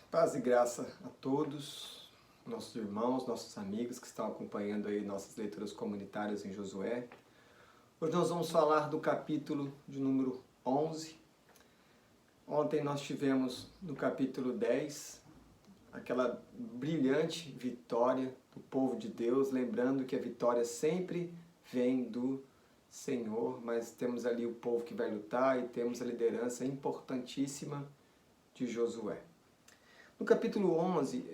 Paz e graça a todos, nossos irmãos, nossos amigos que estão acompanhando aí nossas leituras comunitárias em Josué. Hoje nós vamos falar do capítulo de número 11. Ontem nós tivemos no capítulo 10 aquela brilhante vitória do povo de Deus, lembrando que a vitória sempre vem do Senhor, mas temos ali o povo que vai lutar e temos a liderança importantíssima de Josué. No capítulo 11,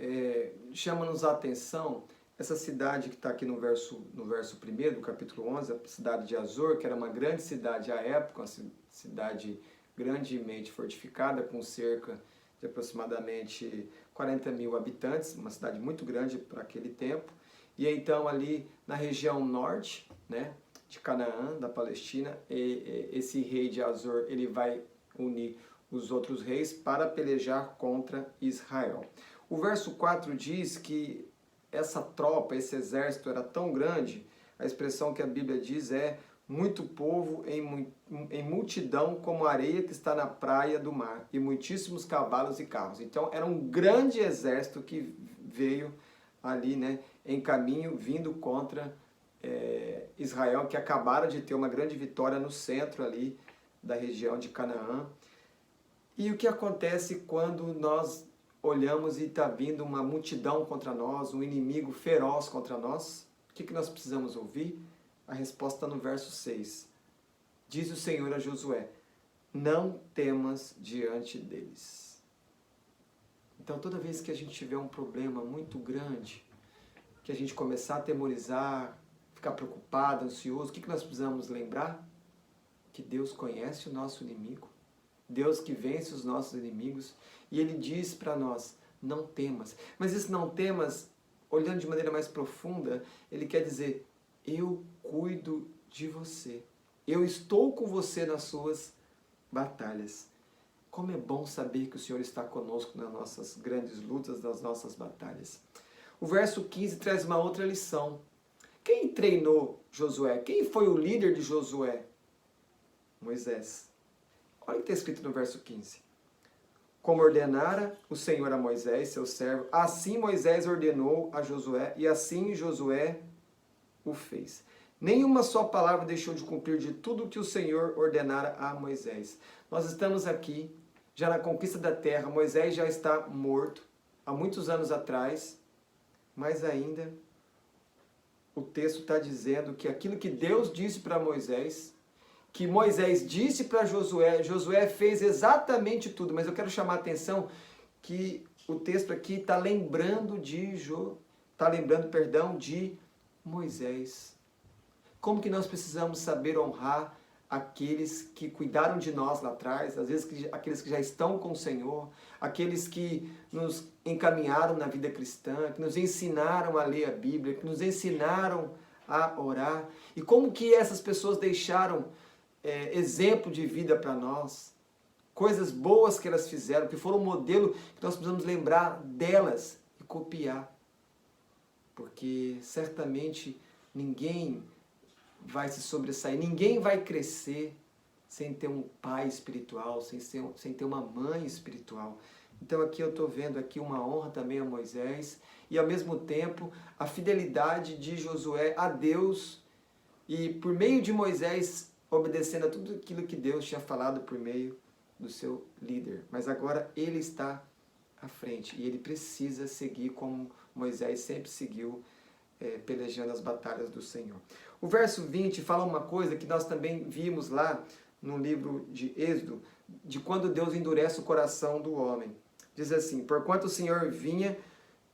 chama-nos a atenção essa cidade que está aqui no verso 1 do capítulo 11, a cidade de Azor, que era uma grande cidade à época, uma cidade grandemente fortificada, com cerca de aproximadamente 40 mil habitantes, uma cidade muito grande para aquele tempo. E então ali na região norte, né, de Canaã, da Palestina, esse rei de Azor, ele vai unir os outros reis para pelejar contra Israel. O verso 4 diz que essa tropa, esse exército era tão grande, a expressão que a Bíblia diz é muito povo em multidão como a areia que está na praia do mar, e muitíssimos cavalos e carros. Então era um grande exército que veio ali, né, em caminho, vindo contra Israel, que acabara de ter uma grande vitória no centro ali da região de Canaã. E o que acontece quando nós olhamos e está vindo uma multidão contra nós, um inimigo feroz contra nós? O que nós precisamos ouvir? A resposta está no verso 6. Diz o Senhor a Josué: não temas diante deles. Então toda vez que a gente tiver um problema muito grande, que a gente começar a atemorizar, ficar preocupado, ansioso, o que nós precisamos lembrar? Que Deus conhece o nosso inimigo. Deus que vence os nossos inimigos, e Ele diz para nós, não temas. Mas esse não temas, olhando de maneira mais profunda, Ele quer dizer, eu cuido de você. Eu estou com você nas suas batalhas. Como é bom saber que o Senhor está conosco nas nossas grandes lutas, nas nossas batalhas. O verso 15 traz uma outra lição. Quem treinou Josué? Quem foi o líder de Josué? Moisés. Olha o que está escrito no verso 15. Como ordenara o Senhor a Moisés, seu servo, assim Moisés ordenou a Josué, e assim Josué o fez. Nenhuma só palavra deixou de cumprir de tudo que o Senhor ordenara a Moisés. Nós estamos aqui, já na conquista da terra, Moisés já está morto, há muitos anos atrás, mas ainda o texto está dizendo que aquilo que Deus disse para Moisés, que Moisés disse para Josué, Josué fez exatamente tudo, mas eu quero chamar a atenção que o texto aqui está lembrando de Moisés. Como que nós precisamos saber honrar aqueles que cuidaram de nós lá atrás, às vezes aqueles que já estão com o Senhor, aqueles que nos encaminharam na vida cristã, que nos ensinaram a ler a Bíblia, que nos ensinaram a orar, e como que essas pessoas deixaram exemplo de vida para nós, coisas boas que elas fizeram, que foram um modelo que nós precisamos lembrar delas e copiar, porque certamente ninguém vai se sobressair, ninguém vai crescer sem ter um pai espiritual, sem ter uma mãe espiritual. Então aqui eu estou vendo aqui uma honra também a Moisés e ao mesmo tempo a fidelidade de Josué a Deus e por meio de Moisés obedecendo a tudo aquilo que Deus tinha falado por meio do seu líder. Mas agora ele está à frente e ele precisa seguir como Moisés sempre seguiu, pelejando as batalhas do Senhor. O verso 20 fala uma coisa que nós também vimos lá no livro de Êxodo, de quando Deus endurece o coração do homem. Diz assim, porquanto o Senhor vinha,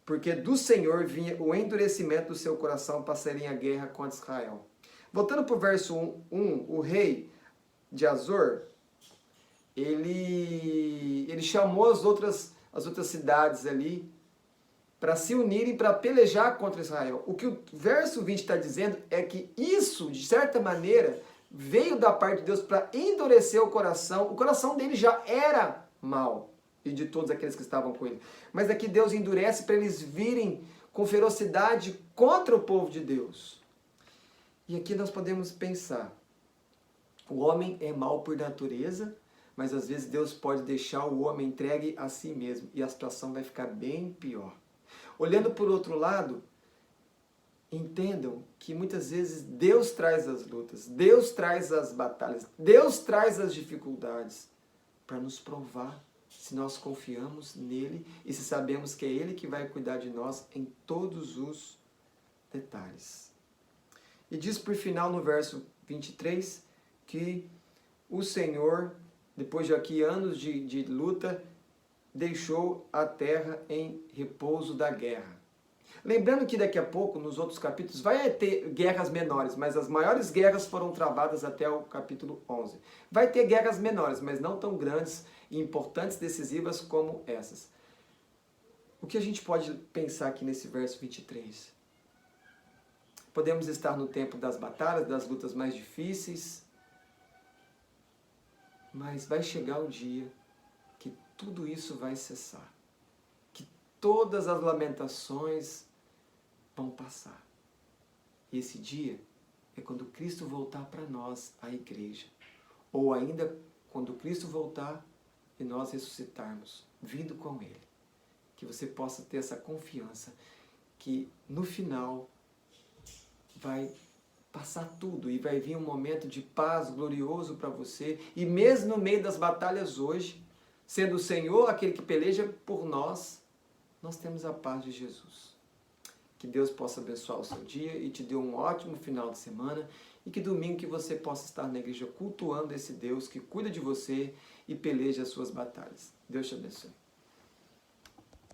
porque do Senhor vinha o endurecimento do seu coração para serem a guerra contra Israel. Voltando para o verso 1, o rei de Azor, ele chamou as outras cidades ali para se unirem para pelejar contra Israel. O que o verso 20 está dizendo é que isso, de certa maneira, veio da parte de Deus para endurecer o coração dele já era mau, e de todos aqueles que estavam com ele. Mas aqui Deus endurece para eles virem com ferocidade contra o povo de Deus. E aqui nós podemos pensar, o homem é mau por natureza, mas às vezes Deus pode deixar o homem entregue a si mesmo e a situação vai ficar bem pior. Olhando por outro lado, entendam que muitas vezes Deus traz as lutas, Deus traz as batalhas, Deus traz as dificuldades para nos provar se nós confiamos nele e se sabemos que é ele que vai cuidar de nós em todos os detalhes. E diz por final no verso 23 que o Senhor, depois de aqui anos de luta, deixou a terra em repouso da guerra. Lembrando que daqui a pouco, nos outros capítulos, vai ter guerras menores, mas as maiores guerras foram travadas até o capítulo 11. Vai ter guerras menores, mas não tão grandes e importantes, decisivas como essas. O que a gente pode pensar aqui nesse verso 23? Podemos estar no tempo das batalhas, das lutas mais difíceis, mas vai chegar o dia que tudo isso vai cessar, que todas as lamentações vão passar. E esse dia é quando Cristo voltar para nós, a igreja, ou ainda quando Cristo voltar e nós ressuscitarmos, vindo com Ele. Que você possa ter essa confiança que no final vai passar tudo e vai vir um momento de paz glorioso para você. E mesmo no meio das batalhas hoje, sendo o Senhor aquele que peleja por nós, nós temos a paz de Jesus. Que Deus possa abençoar o seu dia e te dê um ótimo final de semana e que domingo que você possa estar na igreja cultuando esse Deus que cuida de você e peleja as suas batalhas. Deus te abençoe.